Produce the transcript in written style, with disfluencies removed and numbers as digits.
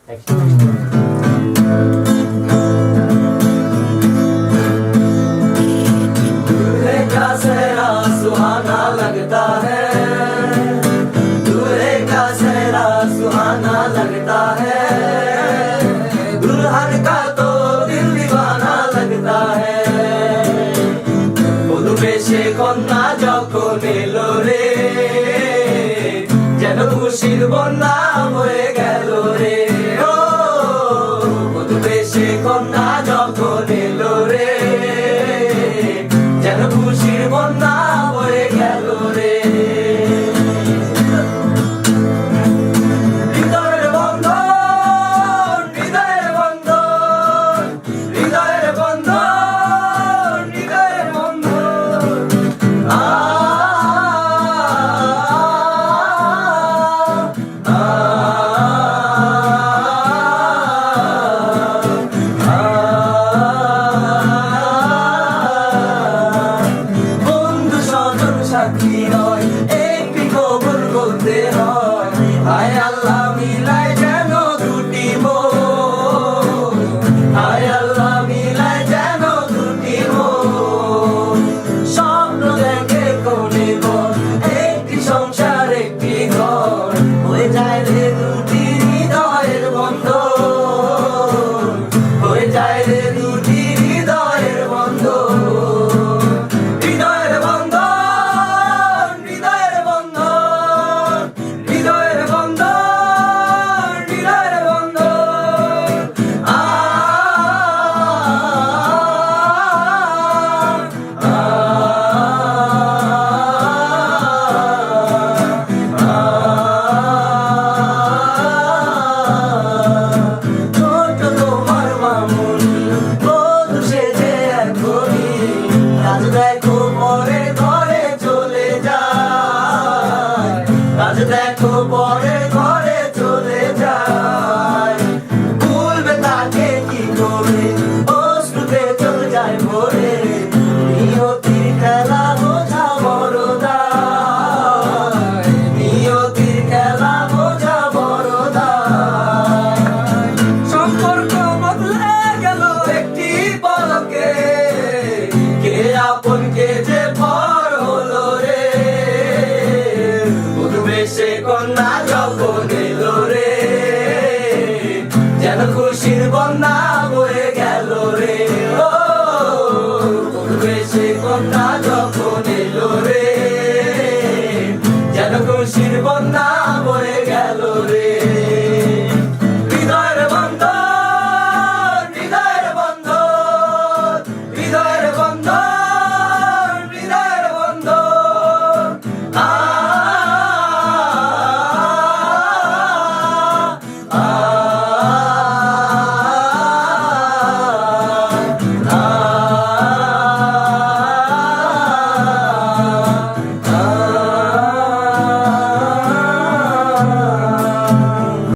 दूल्हे का सेहरा सुहाना लगता है, दूल्हे का सेहरा सुहाना लगता है, दुल्हन का तो दिल दीवाना लगता है। বেশে কন্যা যখন এলো রে, যেন খুশির বন্যা হয়ে গেল রে। ও বেশে কন্যা যখন এলো রে, যেন খুশির বন্যা হয়ে গেল রে। হৃদয়ের বন্ধন, হৃদয়ের বন্ধন, হৃদয়ের বন্ধন, হৃদয়ের বন্ধন। বন্ধু স্বজন সাথী নয়, একটি খবর বলতে হয়, হায় আল্লাহ মিলায় যেন দুটি মন, হায় আল্লাহ মিলায় যেন দুটি মন। স্বপ্ন দেখে কোনে বল, একটি সংসার একটি ঘর, হয়ে যায় রে দুটি হৃদয়ের বন্ধন, হয়ে যায় রে দুটি হৃদয়ের বন্ধন। হৃদয়ের বন্ধন, হৃদয়ের বন্ধন, হৃদয়ের বন্ধন, হৃদয়ের বন্ধন। ছোট তোমার মামুন বধূ সেজে এখনই, কাজ দেখো পরে ঘরে চলে যায়, কাজ দেখো পরে ঘরে চলে যায়। ভুলবে তাকে কি করে, অশ্রুতে চলে যায় ভরে, নিয়তির খেলা বোঝা বড় দায়, নিয়তির খেলা বোঝা বড় দায়। সম্পর্ক বদলে গেল একটি পলকে, কে আপন কে যে পর হলো রে। বধূ বেশে কন্যা যখন এলো রে, যেন খুশির বন্যা